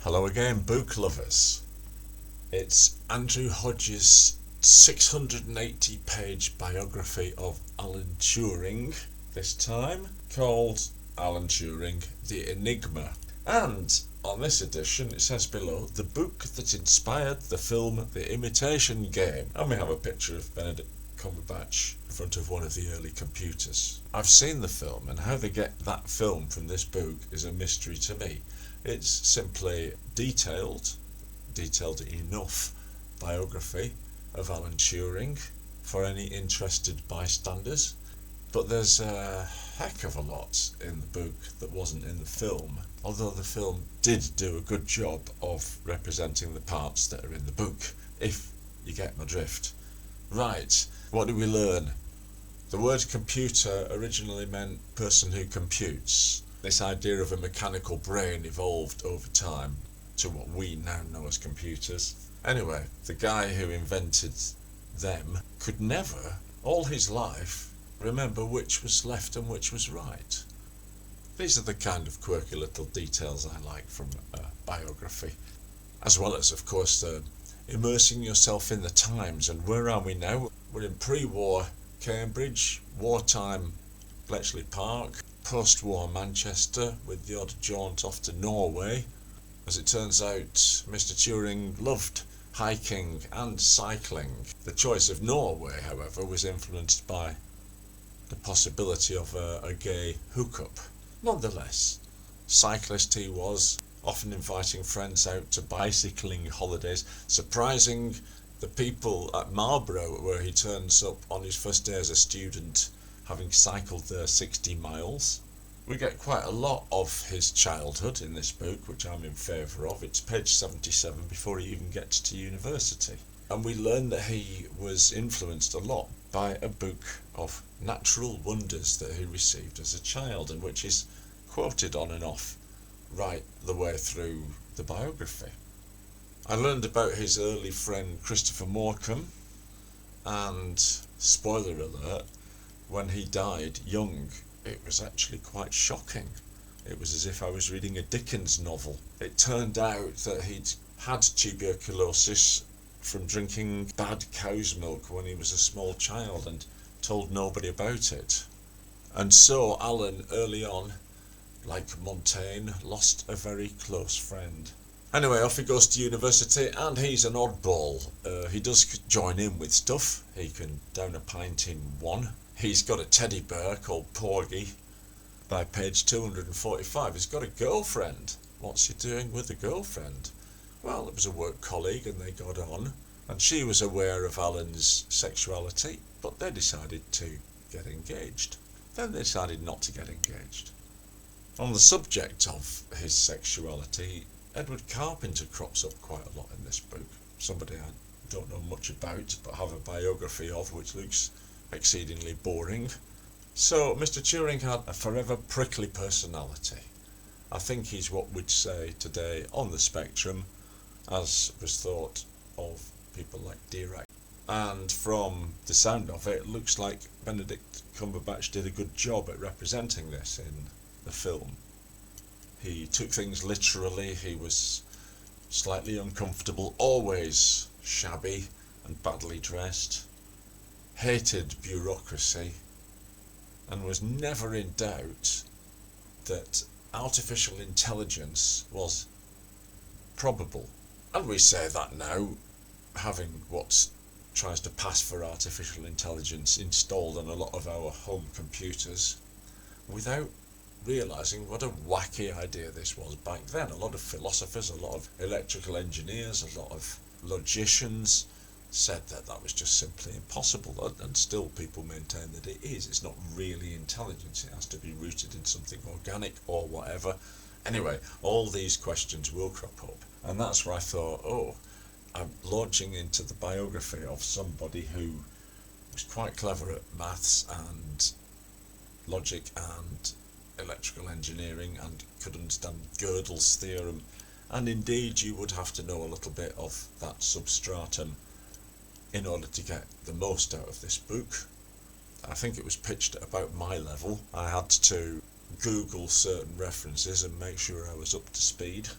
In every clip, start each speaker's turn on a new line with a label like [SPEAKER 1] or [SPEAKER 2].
[SPEAKER 1] Hello again, book lovers. It's Andrew Hodges' 680-page biography of Alan Turing, this time, called Alan Turing, The Enigma. And on this edition it says below, the book that inspired the film The Imitation Game. And we have a picture of Benedict Cumberbatch in front of one of the early computers. I've seen the film, and how they get that film from this book is a mystery to me. It's simply detailed enough biography of Alan Turing for any interested bystanders. But there's a heck of a lot in the book that wasn't in the film, although the film did do a good job of representing the parts that are in the book, if you get my drift. Right, what do we learn? The word computer originally meant person who computes. This idea of a mechanical brain evolved over time to what we now know as computers. Anyway, the guy who invented them could never, all his life, remember which was left and which was right. These are the kind of quirky little details I like from a biography. As well as, of course, immersing yourself in the times. And where are we now? We're in pre-war Cambridge, wartime Bletchley Park, post-war Manchester, with the odd jaunt off to Norway. As it turns out, Mr. Turing loved hiking and cycling. The choice of Norway, however, was influenced by the possibility of a gay hookup. Nonetheless, cyclist he was, often inviting friends out to bicycling holidays, surprising the people at Marlborough, where he turns up on his first day as a student, having cycled there 60 miles. We get quite a lot of his childhood in this book, which I'm in favour of. It's page 77 before he even gets to university. And we learn that he was influenced a lot by a book of natural wonders that he received as a child, and which is quoted on and off right the way through the biography. I learned about his early friend Christopher Morcom, and, spoiler alert, when he died young, it was actually quite shocking. It was as if I was reading a Dickens novel. It turned out that he'd had tuberculosis from drinking bad cow's milk when he was a small child and told nobody about it. And so Alan, early on, like Montaigne, lost a very close friend. Anyway, off he goes to university, and he's an oddball. He does join in with stuff. He can down a pint in one. He's got a teddy bear called Porgy. By page 245, he's got a girlfriend. What's he doing with a girlfriend? Well, it was a work colleague and they got on, and she was aware of Alan's sexuality, but they decided to get engaged. Then they decided not to get engaged. On the subject of his sexuality, Edward Carpenter crops up quite a lot in this book. Somebody I don't know much about, but have a biography of, which looks exceedingly boring. So Mr. Turing had a forever prickly personality. I think he's what we'd say today on the spectrum, as was thought of people like Dirac. And from the sound of it, it looks like Benedict Cumberbatch did a good job at representing this in the film. He took things literally. He was slightly uncomfortable, always shabby and badly dressed, hated bureaucracy, and was never in doubt that artificial intelligence was probable. And we say that now, having what tries to pass for artificial intelligence installed on a lot of our home computers, without realising what a wacky idea this was back then. A lot of philosophers, a lot of electrical engineers, a lot of logicians said that that was just simply impossible, and still people maintain that it is. It's not really intelligence, it has to be rooted in something organic or whatever. Anyway, all these questions will crop up, and that's where I thought, oh, I'm launching into the biography of somebody who was quite clever at maths and logic and electrical engineering and could understand Gödel's theorem, and indeed you would have to know a little bit of that substratum in order to get the most out of this book. I think it was pitched at about my level. I had to Google certain references and make sure I was up to speed.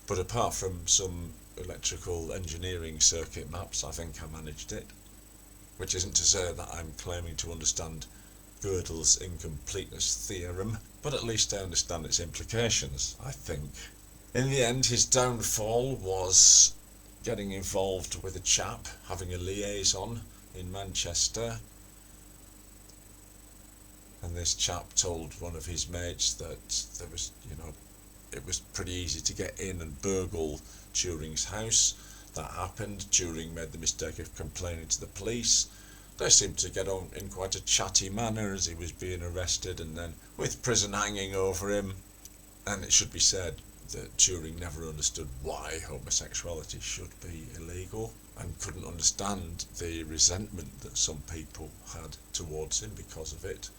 [SPEAKER 1] But apart from some electrical engineering circuit maps, I think I managed it. Which isn't to say that I'm claiming to understand Gödel's incompleteness theorem, but at least I understand its implications, I think. In the end, his downfall was getting involved with a chap, having a liaison in Manchester, and this chap told one of his mates that there was, it was pretty easy to get in and burgle Turing's house. That happened. Turing made the mistake of complaining to the police. They seemed to get on in quite a chatty manner as he was being arrested, and then with prison hanging over him. And it should be said that Turing never understood why homosexuality should be illegal, and couldn't understand the resentment that some people had towards him because of it.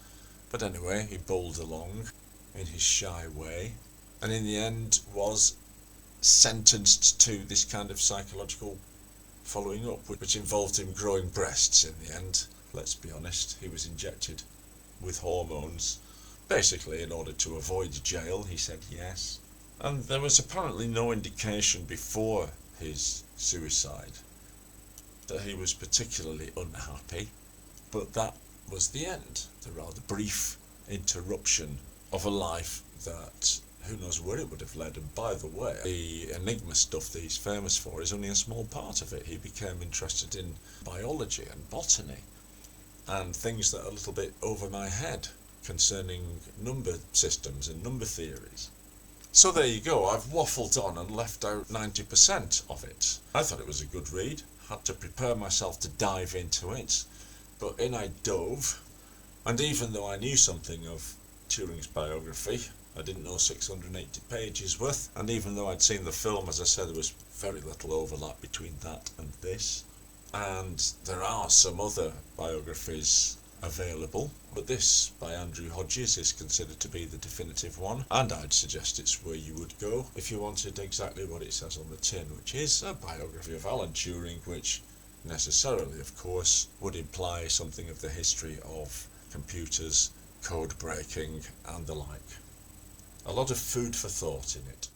[SPEAKER 1] But anyway, he bowled along in his shy way, and in the end was sentenced to this kind of psychological following up, which involved him growing breasts in the end. Let's be honest, he was injected with hormones, basically in order to avoid jail. He said yes. And there was apparently no indication before his suicide that he was particularly unhappy, but that was the end, the rather brief interruption of a life that who knows where it would have led. And by the way, the Enigma stuff that he's famous for is only a small part of it. He became interested in biology and botany and things that are a little bit over my head concerning number systems and number theories. So there you go, I've waffled on and left out 90% of it. I thought it was a good read, had to prepare myself to dive into it, but in I dove, and even though I knew something of Turing's biography, I didn't know 680 pages worth, and even though I'd seen the film, as I said, there was very little overlap between that and this. And there are some other biographies available, but this by Andrew Hodges is considered to be the definitive one, and I'd suggest it's where you would go if you wanted exactly what it says on the tin, which is a biography of Alan Turing, which necessarily, of course, would imply something of the history of computers, code breaking, and the like. A lot of food for thought in it.